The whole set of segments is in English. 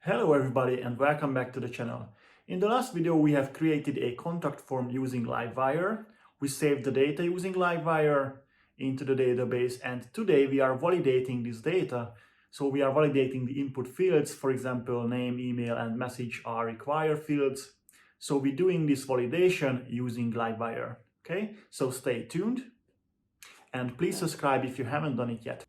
Hello everybody and welcome back to the channel. In the last video we have created a contact form using Livewire. We saved the data using Livewire into the database, and today we are validating this data. So we are validating the input fields. For example, name, email and message are required fields. So we're doing this validation using Livewire. Okay, so stay tuned and please subscribe if you haven't done it yet.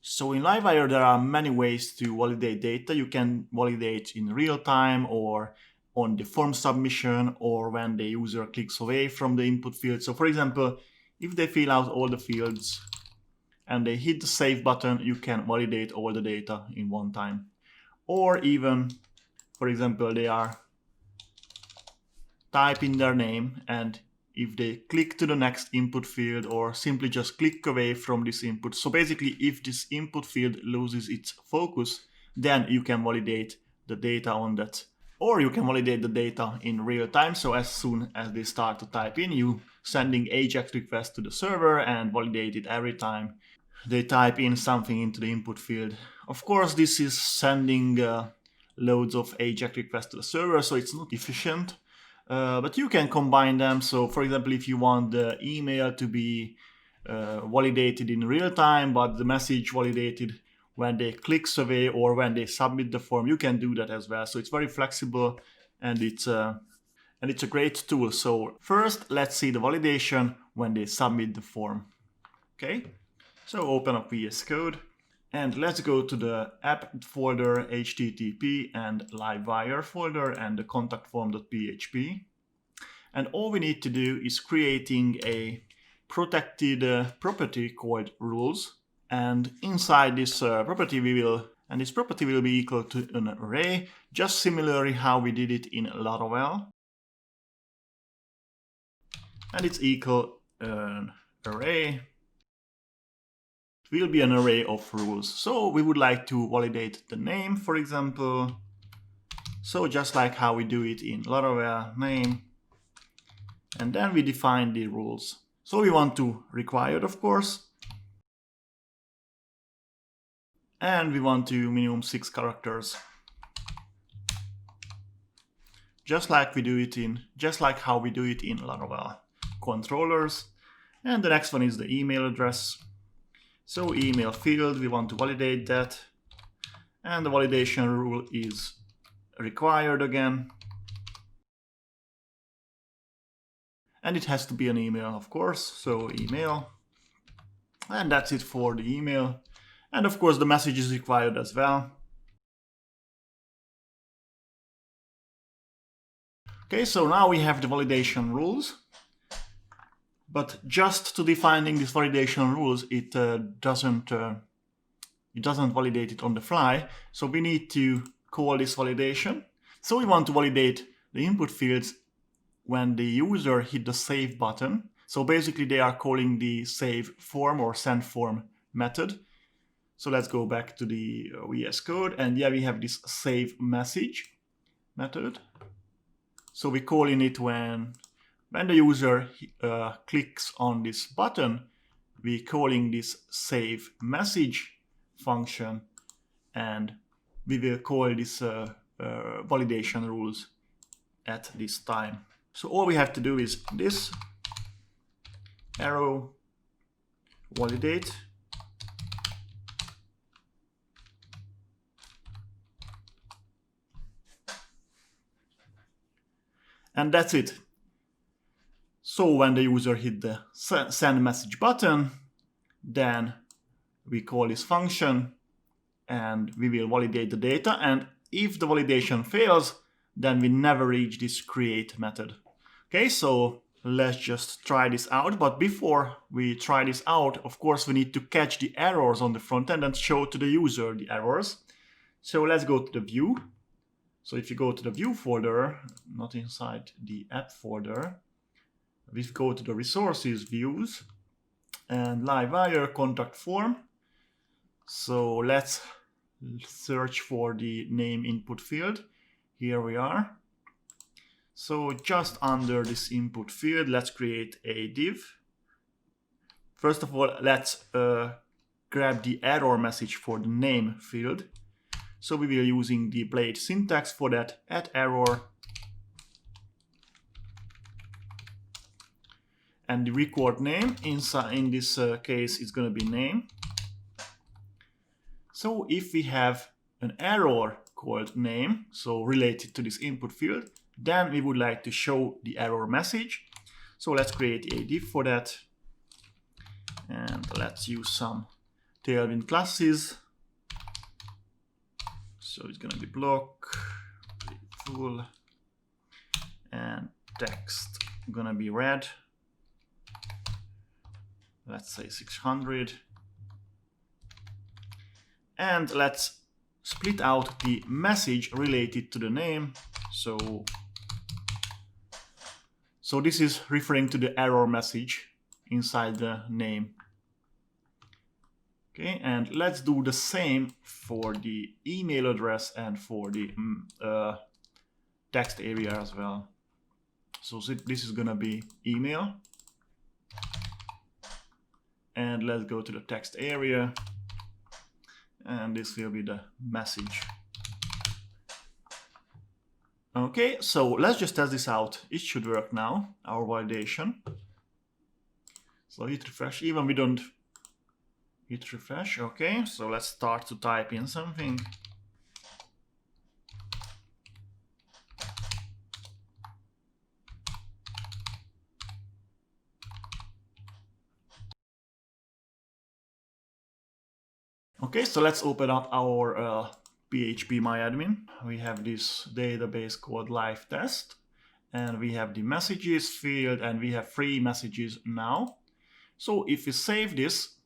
So in Livewire, there are many ways to validate data. You can validate in real time or on the form submission or when the user clicks away from the input field. So for example, if they fill out all the fields and they hit the save button, you can validate all the data in one time. Or even, for example, they are typing their name, and if they click to the next input field or simply just click away from this input. So basically, if this input field loses its focus, then you can validate the data on that. Or you can validate the data in real time. So as soon as they start to type in, you sending AJAX request to the server and validate it every time they type in something into the input field. Of course, this is sending loads of AJAX requests to the server, so it's not efficient. But you can combine them. So for example, if you want the email to be validated in real time, but the message validated when they click away or when they submit the form, you can do that as well. So it's very flexible and it's a great tool. So first, let's see the validation when they submit the form. Okay, so open up VS Code and let's go to the app folder, HTTP and Livewire folder and the contact form.php. And all we need to do is creating a protected property called rules. And inside this property this property will be equal to an array, just similarly how we did it in Laravel. And it's equal an array. It will be an array of rules. So we would like to validate the name, for example. So just like how we do it in Laravel, name. And then we define the rules. So we want to required, of course. And we want to minimum 6 characters. Just like how we do it in Laravel. Controllers. And the next one is the email address. So email field, we want to validate that. And the validation rule is required again. And it has to be an email, of course. So email. And that's it for the email. And of course, the message is required as well. Okay, so now we have the validation rules. But just to defining these validation rules, it doesn't validate it on the fly. So we need to call this validation. So we want to validate the input fields when the user hit the save button. So basically they are calling the save form or send form method. So let's go back to the VS Code, and yeah, we have this save message method. So we're calling it when the user clicks on this button, we're calling this save message function, and we will call this validation rules at this time. So all we have to do is this arrow validate. And that's it. So when the user hit the send message button, then we call this function and we will validate the data. And if the validation fails, then we never reach this create method. Okay, so let's just try this out. But before we try this out, of course, we need to catch the errors on the front end and show to the user the errors. So let's go to the view. So if you go to the view folder, not inside the app folder, we go to the resources views and Livewire contact form. So let's search for the name input field. Here we are. So just under this input field, let's create a div. First of all, let's grab the error message for the name field. So we will using the blade syntax for that, add error. And the record name inside in this case is going to be name. So if we have an error called name, so related to this input field, then we would like to show the error message. So let's create a div for that. And let's use some Tailwind classes. So it's going to be block, full, and text going to be red. Let's say 600. And let's split out the message related to the name. So this is referring to the error message inside the name. Okay, and let's do the same for the email address and for the text area as well. So this is gonna be email. And let's go to the text area. And this will be the message. Okay, so let's just test this out. It should work now, our validation. So hit refresh, even we don't hit refresh. Okay, so let's start to type in something. Okay, so let's open up our phpMyAdmin. We have this database called live test, and we have the messages field, and we have 3 messages now. So if we save this,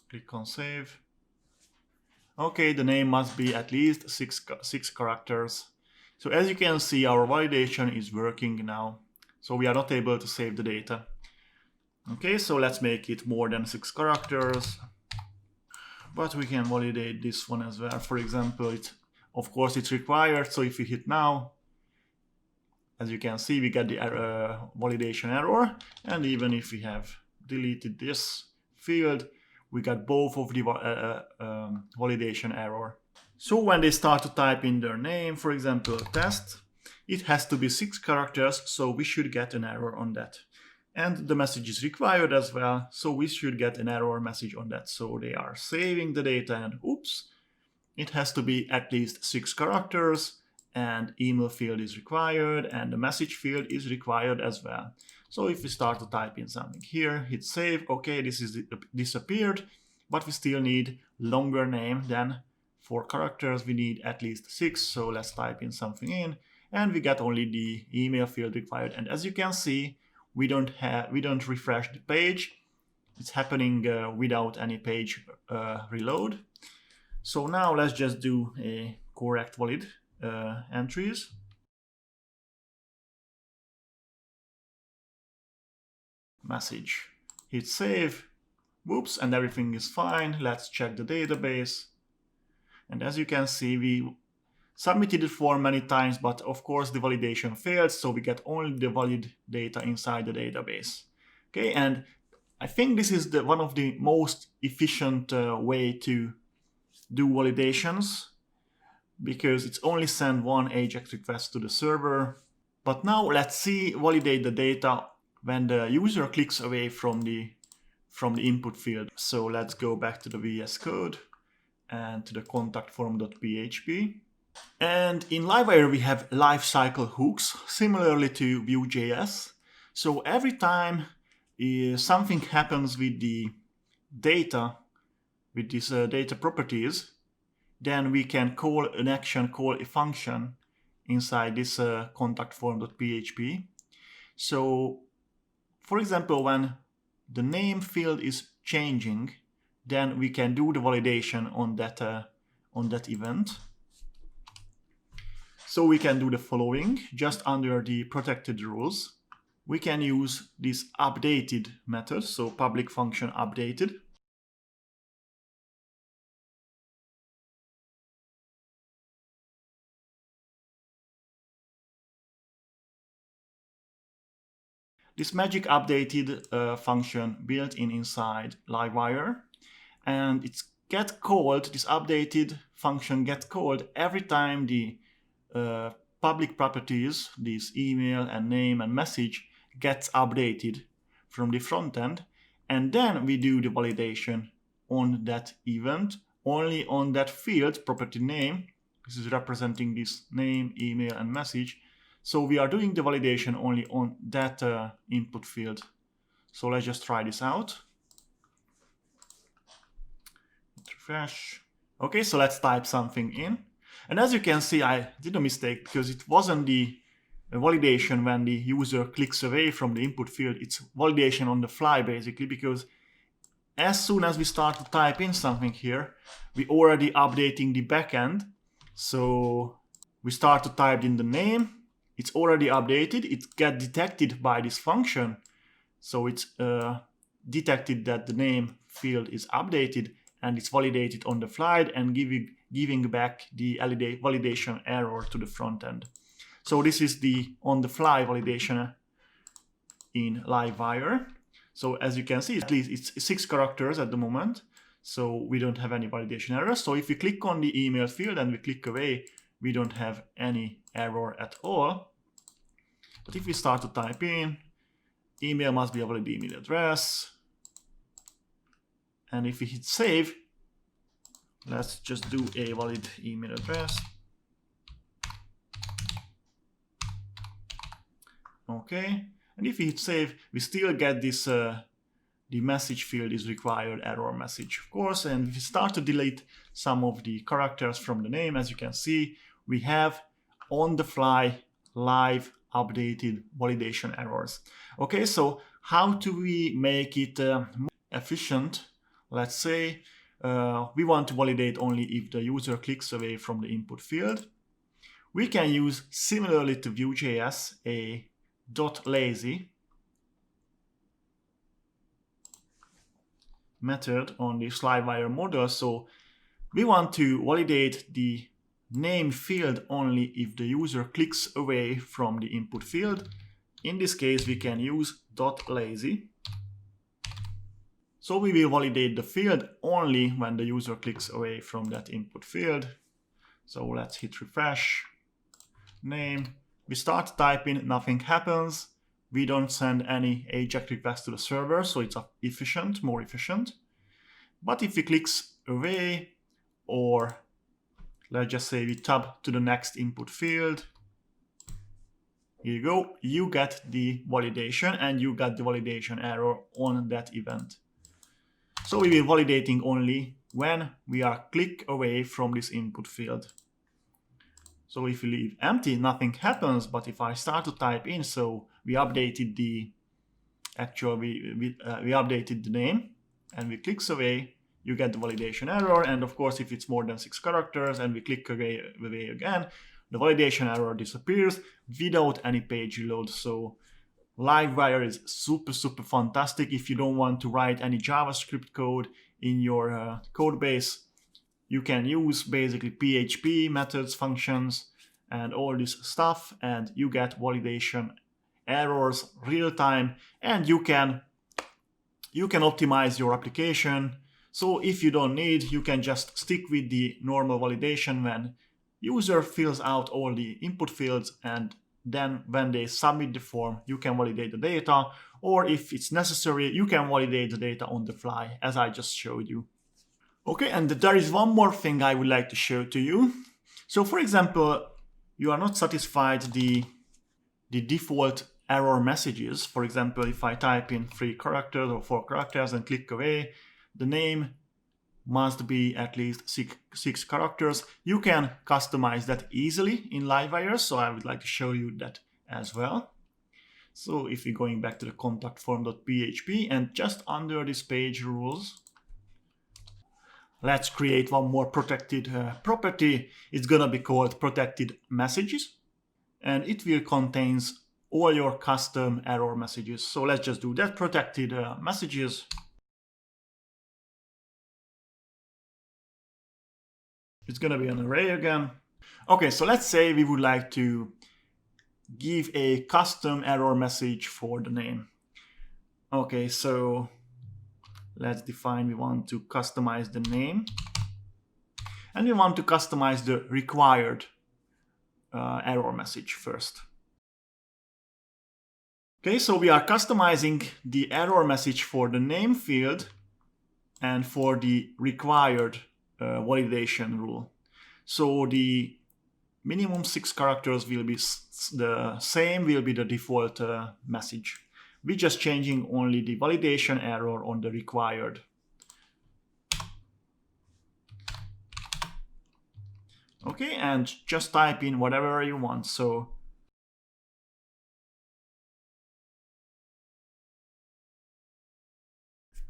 click on save. Okay, the name must be at least 6 characters. So as you can see, our validation is working now. So we are not able to save the data. Okay, so let's make it more than 6 characters. But we can validate this one as well. For example, of course it's required. So if we hit now, as you can see, we get the validation error. And even if we have deleted this field, we got both of the validation error. So when they start to type in their name, for example, test, it has to be 6 characters, so we should get an error on that. And the message is required as well, so we should get an error message on that. So they are saving the data, and oops, it has to be at least 6 characters, and email field is required, and the message field is required as well. So if we start to type in something here, hit save, okay, this is disappeared, but we still need longer name than 4 characters. We need at least 6, so let's type in something in, and we get only the email field required. And as you can see, we don't refresh the page. It's happening without any page reload. So now let's just do a correct valid entries. Message, hit save, whoops, and everything is fine. Let's check the database. And as you can see, we submitted the form many times, but of course the validation failed, so we get only the valid data inside the database. Okay, and I think this is one of the most efficient way to do validations, because it's only send one AJAX request to the server. But now let's validate the data when the user clicks away from the input field. So let's go back to the VS Code and to the contact form.php. And in Livewire, we have lifecycle hooks, similarly to Vue.js. So every time something happens with the data, with these data properties, then we can call an action, call a function inside this contact form.php. So, for example, when the name field is changing, then we can do the validation on that event. So we can do the following, just under the protected rules. We can use this updated method, so public function updated. this magic updated function built in inside Livewire, and it's get called, this updated function gets called every time the public properties, this email and name and message, gets updated from the front end, and then we do the validation on that event, only on that field, property name. This is representing this name, email, and message. So we are doing the validation only on that input field. So let's just try this out. Refresh. Okay, so let's type something in. And as you can see, I did a mistake because it wasn't the validation when the user clicks away from the input field. It's validation on the fly, basically, because as soon as we start to type in something here, we already updating the backend. So we start to type in the name. It's already updated. It gets detected by this function. So it's detected that the name field is updated, and it's validated on the fly and giving back the validation error to the front end. So this is the on-the-fly validation in Livewire. So as you can see, at least it's 6 characters at the moment, so we don't have any validation errors. So if we click on the email field and we click away, we don't have any error at all. But if we start to type in, email must be a valid email address, and if we hit save, let's just do a valid email address. Okay, and if we hit save, we still get this the message field is required error message, of course. And if we start to delete some of the characters from the name, as you can see, we have on the fly live updated validation errors. Okay, so how do we make it more efficient? Let's say we want to validate only if the user clicks away from the input field. We can use, similarly to Vue.js, a .lazy method on the Livewire model. So we want to validate the name field only if the user clicks away from the input field. In this case, we can use .lazy. So we will validate the field only when the user clicks away from that input field. So let's hit refresh. Name. We start typing, nothing happens. We don't send any AJAX request to the server, so it's efficient, more efficient. But if we clicks away, or let's just say we tab to the next input field, here you go, you get the validation and you got the validation error on that event. So we will be validating only when we are click away from this input field. So if we leave empty, nothing happens. But if I start to type in, so we updated the we updated the name, and we clicks away, you get the validation error. And of course, if it's more than 6 characters and we click away again, the validation error disappears without any page reload. So Livewire is super fantastic if you don't want to write any JavaScript code in your code base. You can use basically PHP methods, functions, and all this stuff, and you get validation errors real time, and you can optimize your application. So if you don't need, you can just stick with the normal validation when user fills out all the input fields, and then when they submit the form, you can validate the data, or if it's necessary, you can validate the data on the fly, as I just showed you. Okay, and there is one more thing I would like to show to you. So for example, you are not satisfied the default error messages. For example, if I type in 3 characters or 4 characters and click away, the name must be at least 6 characters. You can customize that easily in Livewire, so I would like to show you that as well. So if we're going back to the contact form.php, and just under this page rules, let's create one more protected property. It's gonna be called protected messages, and it will contains all your custom error messages. So let's just do that, protected messages. It's gonna be an array again. Okay, so let's say we would like to give a custom error message for the name. Okay, so let's define, we want to customize the name, and we want to customize the required error message first. Okay, so we are customizing the error message for the name field and for the required validation rule. So the minimum 6 characters will be the same, will be the default message. We're just changing only the validation error on the required. Okay, and just type in whatever you want. So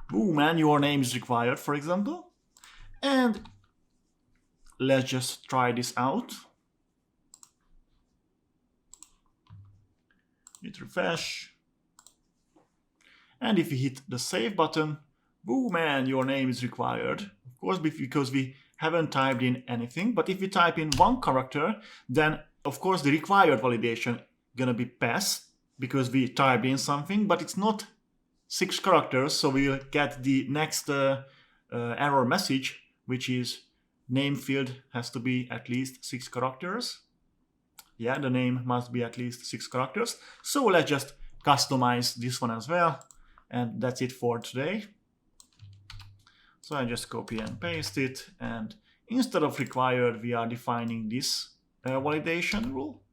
boom, and your name is required, for example. And let's just try this out. Hit refresh. And if we hit the save button, boom, and your name is required. Of course, because we haven't typed in anything. But if we type in 1 character, then of course the required validation gonna be passed because we typed in something, but it's not 6 characters. So we'll get the next error message, which is name field has to be at least 6 characters. Yeah, the name must be at least 6 characters. So let's just customize this one as well. And that's it for today. So I just copy and paste it. And instead of required, we are defining this validation rule.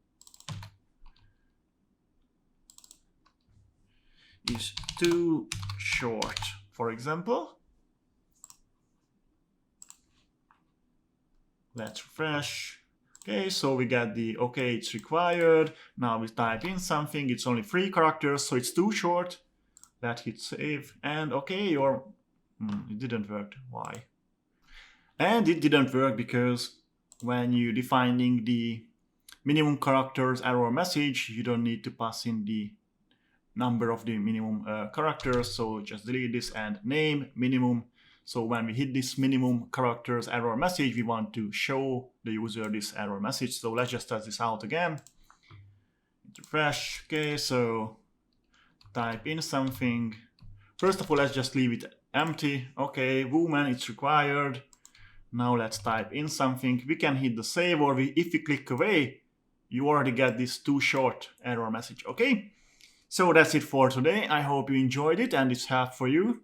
Is too short, for example. Let's refresh. Okay, so we get the, okay, it's required. Now we type in something, it's only 3 characters, so it's too short. Let's hit save, and okay, it didn't work. Why? And it didn't work because when you're defining the minimum characters error message, you don't need to pass in the number of the minimum characters, so just delete this and name minimum. So when we hit this minimum characters error message, we want to show the user this error message. So let's just test this out again. Refresh. Okay, so type in something. First of all, let's just leave it empty. Okay, woman, it's required. Now let's type in something. We can hit the save, or if we click away, you already get this too short error message. Okay, so that's it for today. I hope you enjoyed it and it's helped for you.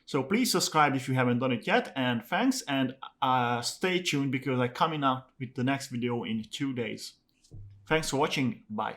So please subscribe if you haven't done it yet, and thanks, and stay tuned because I'm coming out with the next video in 2 days. Thanks for watching. Bye.